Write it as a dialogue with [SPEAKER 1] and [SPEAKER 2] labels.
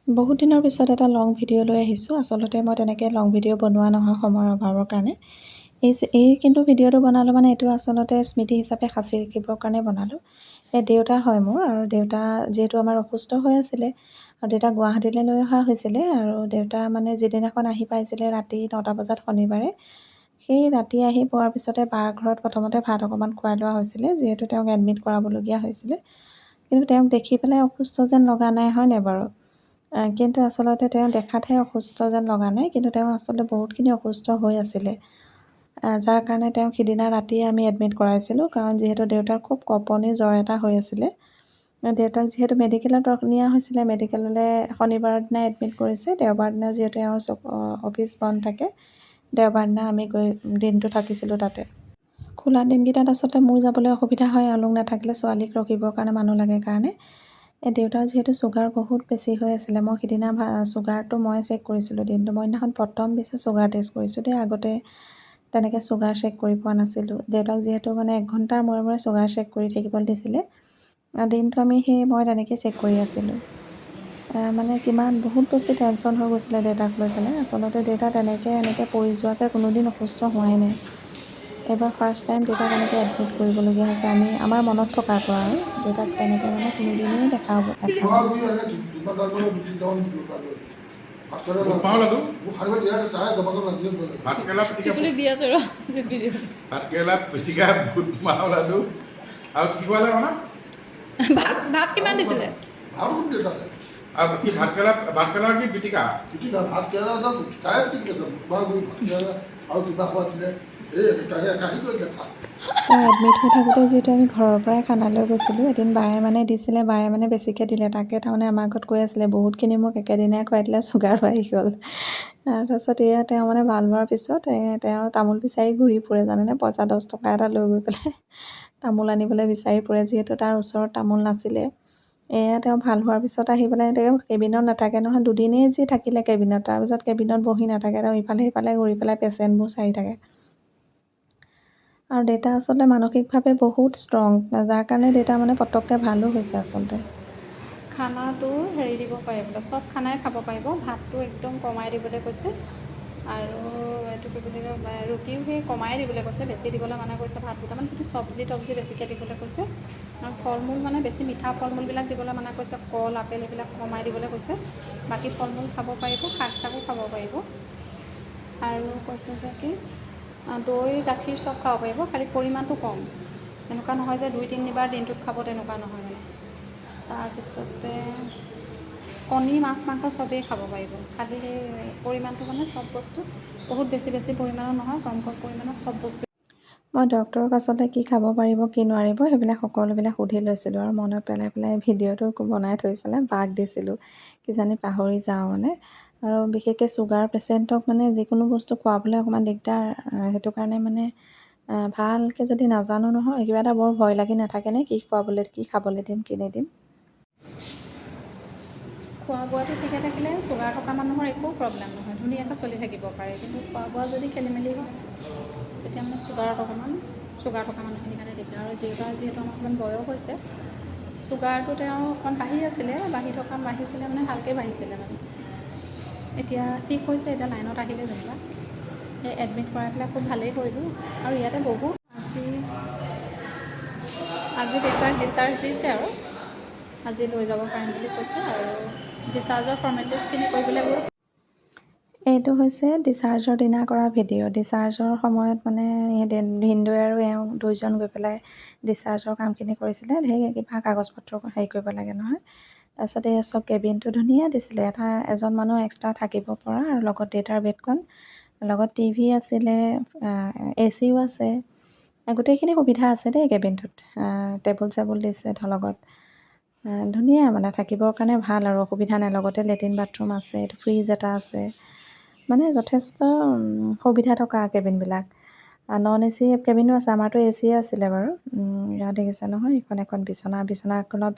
[SPEAKER 1] বহুত দিনৰ পিছত এটা লং ভিডিঅ' লৈ আহিছোঁ। আচলতে মই তেনেকৈ লং ভিডিঅ' বনোৱা নহয় সময়ৰ অভাৱৰ কাৰণে। এই কিন্তু ভিডিঅ'টো বনালোঁ মানে এইটো আচলতে স্মৃতি হিচাপে সাঁচি ৰাখিবৰ কাৰণে বনালোঁ। এই দেউতা হয় মোৰ, আৰু দেউতা যিহেতু আমাৰ অসুস্থ হৈ আছিলে আৰু দেউতাক গুৱাহাটীলৈ লৈ অহা হৈছিলে, আৰু দেউতা মানে যিদিনাখন আহি পাইছিলে ৰাতি 9টা বজাত শনিবাৰে, সেই ৰাতি আহি পোৱাৰ পিছতে বাৰ ঘৰত প্ৰথমতে ভাত অকণমান খুৱাই লোৱা হৈছিলে, যিহেতু তেওঁক এডমিট কৰাবলগীয়া হৈছিলে। কিন্তু তেওঁক দেখি পেলাই অসুস্থ যেন লগা নাই, হয়নে বাৰু? কিন্তু আচলতে তেওঁ দেখাতহে অসুস্থ যেন লগা নাই, কিন্তু তেওঁ আচলতে বহুতখিনি অসুস্থ হৈ আছিলে। যাৰ কাৰণে তেওঁক সিদিনা ৰাতিয়ে আমি এডমিট কৰাইছিলোঁ, কাৰণ যিহেতু দেউতাৰ খুব কঁপনি জ্বৰ এটা হৈ আছিলে। দেউতাক যিহেতু মেডিকেলত নিয়া হৈছিলে, মেডিকেললৈ শনিবাৰৰ দিনা এডমিট কৰিছে, দেওবাৰ দিনা যিহেতু এওঁৰ অফিচ বন্ধ থাকে, দেওবাৰ দিনা আমি গৈ দিনটো থাকিছিলোঁ তাতে। খোলা দিনকেইটাত আচলতে মোৰ যাবলৈ অসুবিধা হয়, এওঁলোক নাথাকিলে ছোৱালীক ৰখিবৰ কাৰণে মানুহ লাগে কাৰণে। দেউতাৰ যিহেতু চুগাৰ বহুত বেছি হৈ আছিলে, মই সিদিনা চুগাৰটো মই চেক কৰিছিলোঁ দিনটো। মই সেইদিনাখন প্ৰথম পিছে চুগাৰ টেষ্ট কৰিছোঁ দেই, আগতে তেনেকৈ চুগাৰ চেক কৰি পোৱা নাছিলোঁ। দেউতাক যিহেতু মানে 1 ঘণ্টাৰ মূৰে মূৰে চুগাৰ চেক কৰি থাকিবলৈ দিছিলে, দিনটো মই তেনেকৈ চেক কৰি আছিলোঁ। মানে বহুত বেছি টেনশ্যন হৈ গৈছিলে দেউতাক লৈ পেলাই। আচলতে দেউতা এনেকৈ পৰি যোৱাকৈ কোনোদিন অসুস্থ হোৱাই নাই। এইবাৰ ফাৰ্ষ্ট টাইম দেউতাক এনেকৈ এডমিট কৰিবলগীয়া হৈছে। আমাৰ মনত থকাৰ পৰা আৰু দেউতাক তেনেকৈ মানে কোনোদিনেই দেখা নাই।
[SPEAKER 2] ভাতকেৰেলা পিটিকা বুট মাহৰ লাডু আৰু কি খোৱালে মানে
[SPEAKER 3] ভাত কিমান দিছিলে?
[SPEAKER 2] আৰু কি ভাতকেৰেলা কি পিটিকা
[SPEAKER 4] ভাতকেৰেলা আৰু কিবা খোৱা দিলে
[SPEAKER 1] তেওঁ এডমিট হৈ থাকোঁতে যিহেতু আমি ঘৰৰ পৰাই খানা লৈ গৈছিলোঁ, এদিন বায়ে মানে দিছিলে, বায়ে মানে বেছিকৈ দিলে। তাকে তাৰমানে আমাৰ ঘৰত কৈ আছিলে বহুতখিনি মোক একেদিনাই খুৱাই দিলে, চুগাৰ আহি গ'ল। তাৰপাছত তেওঁ মানে ভাল হোৱাৰ পিছত তেওঁ তামোল বিচাৰি ঘূৰি ফুৰে জানেনে, পইচা 10 টকা এটা লৈ গৈ পেলাই তামোল আনিবলৈ বিচাৰি ফুৰে, যিহেতু তাৰ ওচৰত তামোল নাছিলে। তেওঁ ভাল হোৱাৰ পিছত আহি পেলাই তেওঁ কেবিনত নাথাকে নহয়, দুদিনেই যি থাকিলে কেবিনত, তাৰপিছত কেবিনত বহি নাথাকে, তেওঁ ইফালে সিফালে ঘূৰি পেলাই পেচেণ্টবোৰ চাই থাকে। আৰু দেউতা আচলতে মানসিকভাৱে বহুত ষ্ট্ৰং, যাৰ কাৰণে দেউতা মানে পটককৈ ভালো হৈছে আচলতে।
[SPEAKER 3] খানাটো দিব পাৰে বোলে, চব খানাই খাব পাৰিব, ভাতটো একদম কমাই দিবলৈ কৈছে। আৰু এইটো কি বুলি কয়, ৰুটিও সেই কমাই দিবলৈ কৈছে, বেছি দিবলৈ মানা কৰিছে ভাত দুটামান, কিন্তু চব্জি বেছিকৈ দিবলৈ কৈছে। আৰু ফল মূল মানে বেছি মিঠা ফল মূলবিলাক দিবলৈ মানা কৰিছে, কল আপেল এইবিলাক কমাই দিবলৈ কৈছে। বাকী ফল মূল খাব পাৰিব, শাক চাকো খাব পাৰিব। আৰু কৈছে যে কি দৈ গাখীৰ চব খাব পাৰিব, খালি পৰিমাণটো কম। এনেকুৱা নহয় যে 2-3 বাৰ দিনটোত খাব, তেনেকুৱা নহয় মানে। তাৰপিছতে কণী মাছ মাংস চবেই খাব পাৰিব, খালি সেই পৰিমাণটো মানে চব বস্তু বহুত বেছি পৰিমাণৰ নহয়, কম পৰিমাণত চব বস্তু।
[SPEAKER 1] মই ডক্টৰক আচলতে কি খাব পাৰিব কি নোৱাৰিব সেইবিলাক সকলোবিলাক সুধি লৈছিলোঁ, আৰু মনত পেলাই ভিডিঅ'টো বনাই থৈ পেলাই বাক দিছিলোঁ, কিজানি পাহৰি যাওঁ মানে। আৰু বিশেষকৈ চুগাৰ পেচেণ্টক মানে যিকোনো বস্তু খোৱাবলৈ অকণমান দিগদাৰ, সেইটো কাৰণে মানে ভালকৈ যদি নাজানো নহয়, কিবা এটা বৰ ভয় লাগি নাথাকেনে, কি খাবলৈ দিম কি নিদিম।
[SPEAKER 3] খোৱা বোৱাটো ঠিকে থাকিলে চুগাৰ থকা মানুহৰ একো প্ৰব্লেম নহয়, ধুনীয়াকৈ চলি থাকিব পাৰে। কিন্তু খোৱা বোৱা যদি খেলি মেলি হয়, তেতিয়া মানে চুগাৰ থকা মানুহখিনিৰ কাৰণে দিগদাৰ। আৰু দেউতাৰ যিহেতু অকণমান বয়স হৈছে, চুগাৰটো তেওঁ অকণমান বাঢ়িছিলে মানে ভালকৈ বাঢ়িছিলে মানে। এতিয়া ঠিক হৈছে, এতিয়া লাইনত আহিলে যেনিবা। এডমিট কৰাই পেলাই খুব ভালেই কৰিলোঁ। আৰু ইয়াতে বহুত আজি দেউতাক ডিচাৰ্জ দিছে, আৰু আজি লৈ যাব পাৰিম বুলি কৈছে। আৰু ডিচাৰ্জৰ ফৰ্মেলিটিজখিনি কৰিবলৈ গৈছে।
[SPEAKER 1] এইটো হৈছে ডিচাৰ্জৰ দিনা কৰা ভিডিঅ'। ডিচাৰ্জৰ সময়ত মানে ভিনদৈ আৰু এওঁ দুইজন গৈ পেলাই ডিচাৰ্জৰ কামখিনি কৰিছিলে। কিবা কাগজ পত্ৰ হেৰি কৰিব লাগে নহয়। তাৰপিছতে চব কেবিনটো ধুনীয়া দিছিলে, এজন মানুহ এক্সট্ৰা থাকিব পৰা, আৰু লগত দেউতাৰ বেডখন, লগত টিভি আছিলে, AC ও আছে, গোটেইখিনি সুবিধা আছে দেই কেবিনটোত। টেবুল চেবুল দিছে লগত, ধুনীয়া মানে থাকিবৰ কাৰণে ভাল, আৰু অসুবিধা নাই। লগতে লেট্ৰিন বাথৰুম আছে, ফ্ৰিজ এটা আছে, মানে যথেষ্ট সুবিধা থকা কেবিনবিলাক। নন AC কেবিনো আছে, আমাৰতো AC আছিলে বাৰু। ইয়াত দেখিছে নহয়, এখন বিচনাখনত